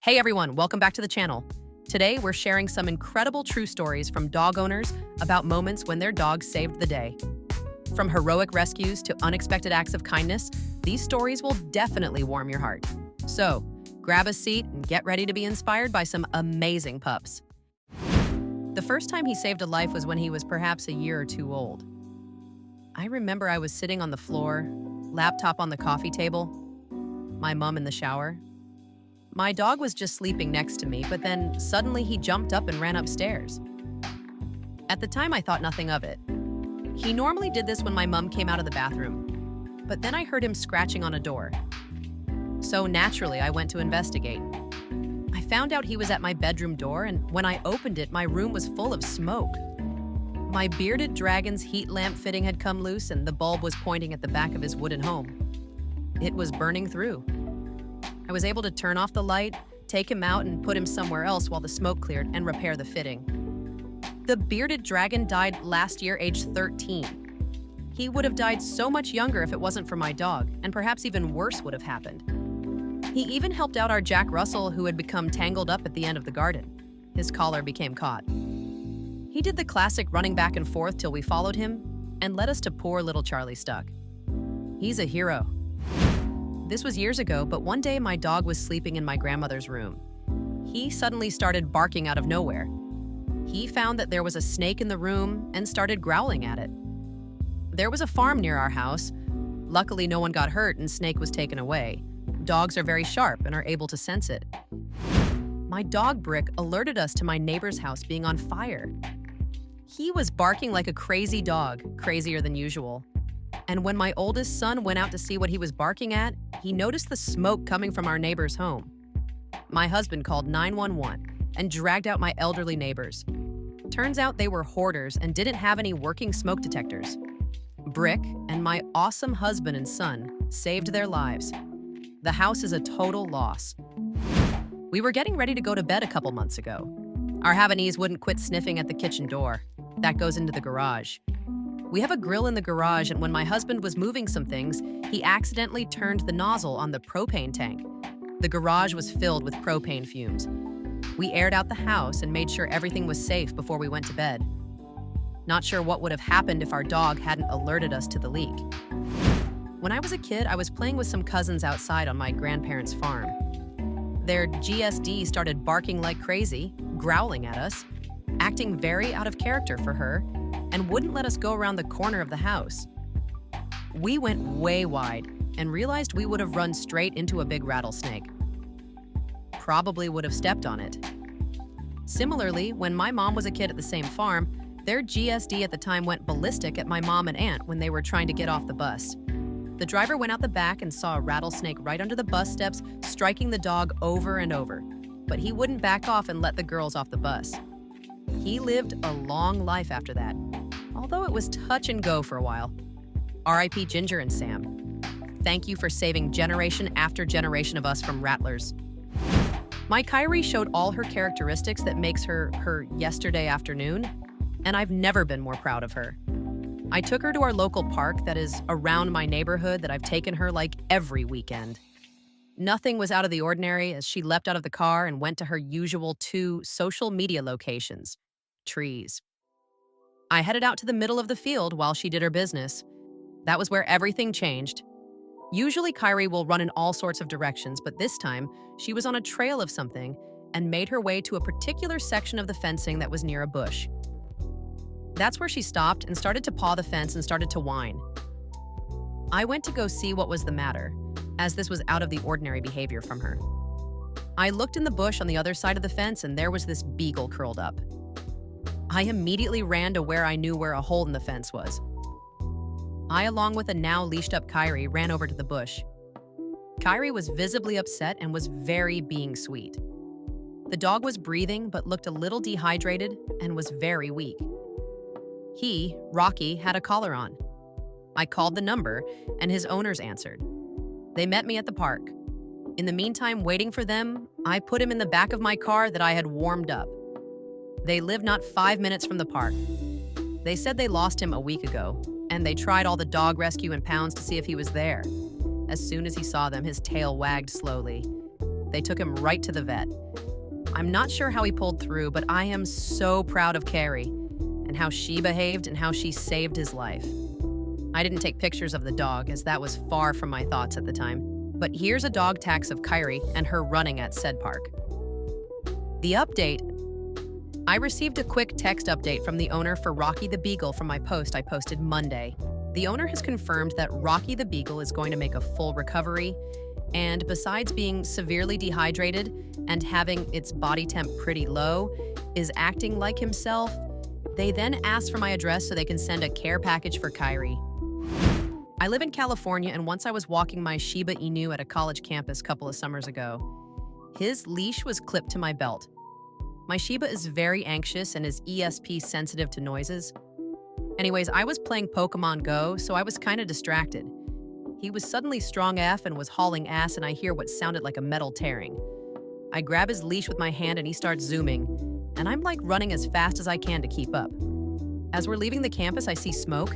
Hey everyone, welcome back to the channel. Today we're sharing some incredible true stories from dog owners about moments when their dog saved the day. From heroic rescues to unexpected acts of kindness, these stories will definitely warm your heart. So, grab a seat and get ready to be inspired by some amazing pups. The first time he saved a life was when he was perhaps a year or two old. I remember I was sitting on the floor, laptop on the coffee table, my mom in the shower. My dog was just sleeping next to me, but then suddenly he jumped up and ran upstairs. At the time, I thought nothing of it. He normally did this when my mom came out of the bathroom, but then I heard him scratching on a door. So naturally, I went to investigate. I found out he was at my bedroom door, and when I opened it, my room was full of smoke. My bearded dragon's heat lamp fitting had come loose, and the bulb was pointing at the back of his wooden home. It was burning through. I was able to turn off the light, take him out, and put him somewhere else while the smoke cleared and repair the fitting. The bearded dragon died last year, age 13. He would have died so much younger if it wasn't for my dog, and perhaps even worse would have happened. He even helped out our Jack Russell, who had become tangled up at the end of the garden. His collar became caught. He did the classic running back and forth till we followed him and led us to poor little Charlie Stuck. He's a hero. This was years ago, but one day my dog was sleeping in my grandmother's room. He suddenly started barking out of nowhere. He found that there was a snake in the room and started growling at it. There was a farm near our house. Luckily, no one got hurt and Snake was taken away. Dogs are very sharp and are able to sense it. My dog Brick alerted us to my neighbor's house being on fire. He was barking like a crazy dog, crazier than usual. And when my oldest son went out to see what he was barking at, he noticed the smoke coming from our neighbor's home. My husband called 911 and dragged out my elderly neighbors. Turns out they were hoarders and didn't have any working smoke detectors. Brick and my awesome husband and son saved their lives. The house is a total loss. We were getting ready to go to bed a couple months ago. Our Havanese wouldn't quit sniffing at the kitchen door. That goes into the garage. We have a grill in the garage, and when my husband was moving some things, he accidentally turned the nozzle on the propane tank. The garage was filled with propane fumes. We aired out the house and made sure everything was safe before we went to bed. Not sure what would have happened if our dog hadn't alerted us to the leak. When I was a kid, I was playing with some cousins outside on my grandparents' farm. Their GSD started barking like crazy, growling at us, acting very out of character for her, and wouldn't let us go around the corner of the house. We went way wide and realized we would have run straight into a big rattlesnake. Probably would have stepped on it. Similarly, when my mom was a kid at the same farm, their GSD at the time went ballistic at my mom and aunt when they were trying to get off the bus. The driver went out the back and saw a rattlesnake right under the bus steps, striking the dog over and over. But he wouldn't back off and let the girls off the bus. He lived a long life after that, although it was touch and go for a while. R.I.P. Ginger and Sam. Thank you for saving generation after generation of us from rattlers. My Kyrie showed all her characteristics that makes her yesterday afternoon, and I've never been more proud of her. I took her to our local park that is around my neighborhood that I've taken her like every weekend. Nothing was out of the ordinary as she leapt out of the car and went to her usual 2 social media locations, trees. I headed out to the middle of the field while she did her business. That was where everything changed. Usually Kyrie will run in all sorts of directions, but this time she was on a trail of something and made her way to a particular section of the fencing that was near a bush. That's where she stopped and started to paw the fence and started to whine. I went to go see what was the matter, as this was out of the ordinary behavior from her. I looked in the bush on the other side of the fence and there was this beagle curled up. I immediately ran to where I knew where a hole in the fence was. I, along with a now leashed up Kyrie, ran over to the bush. Kyrie was visibly upset and was very being sweet. The dog was breathing but looked a little dehydrated and was very weak. He, Rocky, had a collar on. I called the number and his owners answered. They met me at the park. In the meantime, waiting for them, I put him in the back of my car that I had warmed up. They live not 5 minutes from the park. They said they lost him a week ago, and they tried all the dog rescue and pounds to see if he was there. As soon as he saw them, his tail wagged slowly. They took him right to the vet. I'm not sure how he pulled through, but I am so proud of Carrie and how she behaved and how she saved his life. I didn't take pictures of the dog, as that was far from my thoughts at the time. But here's a dog tax of Kyrie and her running at said park. The update: I received a quick text update from the owner for Rocky the Beagle from my post I posted Monday. The owner has confirmed that Rocky the Beagle is going to make a full recovery, and besides being severely dehydrated and having its body temp pretty low, is acting like himself. They then asked for my address so they can send a care package for Kyrie. I live in California, and once I was walking my Shiba Inu at a college campus a couple of summers ago. His leash was clipped to my belt. My Shiba is very anxious and is ESP sensitive to noises. Anyways, I was playing Pokemon Go, so I was kind of distracted. He was suddenly strong AF and was hauling ass, and I hear what sounded like a metal tearing. I grab his leash with my hand and he starts zooming, and I'm like running as fast as I can to keep up. As we're leaving the campus, I see smoke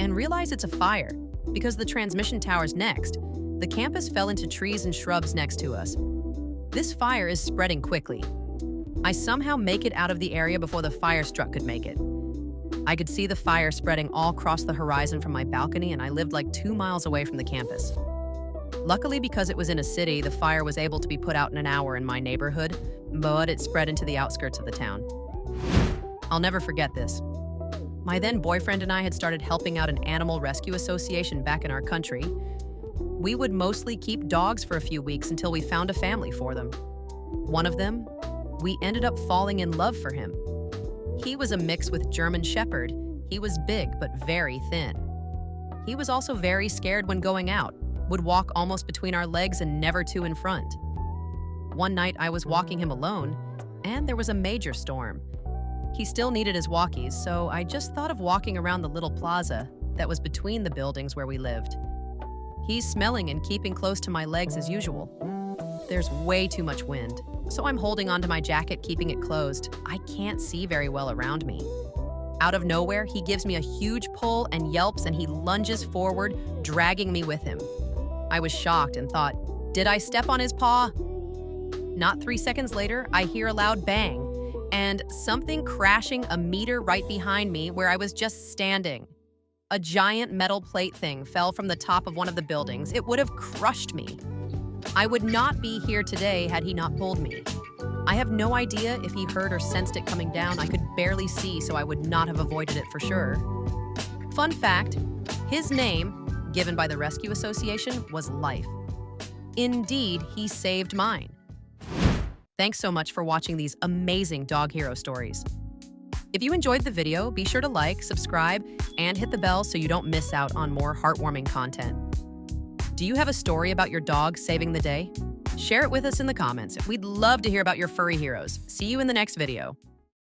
and realize it's a fire because the transmission tower's next. The campus fell into trees and shrubs next to us. This fire is spreading quickly. I somehow make it out of the area before the fire truck could make it. I could see the fire spreading all across the horizon from my balcony, and I lived like 2 miles away from the campus. Luckily, because it was in a city, the fire was able to be put out in an hour in my neighborhood, but it spread into the outskirts of the town. I'll never forget this. My then boyfriend and I had started helping out an animal rescue association back in our country. We would mostly keep dogs for a few weeks until we found a family for them. One of them, we ended up falling in love for him. He was a mix with German Shepherd. He was big but very thin. He was also very scared when going out, would walk almost between our legs and never two in front. One night I was walking him alone, and there was a major storm. He still needed his walkies, so I just thought of walking around the little plaza that was between the buildings where we lived. He's smelling and keeping close to my legs as usual. There's way too much wind, so I'm holding onto my jacket, keeping it closed. I can't see very well around me. Out of nowhere, he gives me a huge pull and yelps, and he lunges forward, dragging me with him. I was shocked and thought, did I step on his paw? Not 3 seconds later, I hear a loud bang, and something crashing a meter right behind me where I was just standing. A giant metal plate thing fell from the top of one of the buildings. It would have crushed me. I would not be here today had he not pulled me. I have no idea if he heard or sensed it coming down. I could barely see, so I would not have avoided it for sure. Fun fact, his name, given by the Rescue Association, was Life. Indeed, he saved mine. Thanks so much for watching these amazing dog hero stories. If you enjoyed the video, be sure to like, subscribe, and hit the bell so you don't miss out on more heartwarming content. Do you have a story about your dog saving the day? Share it with us in the comments. We'd love to hear about your furry heroes. See you in the next video.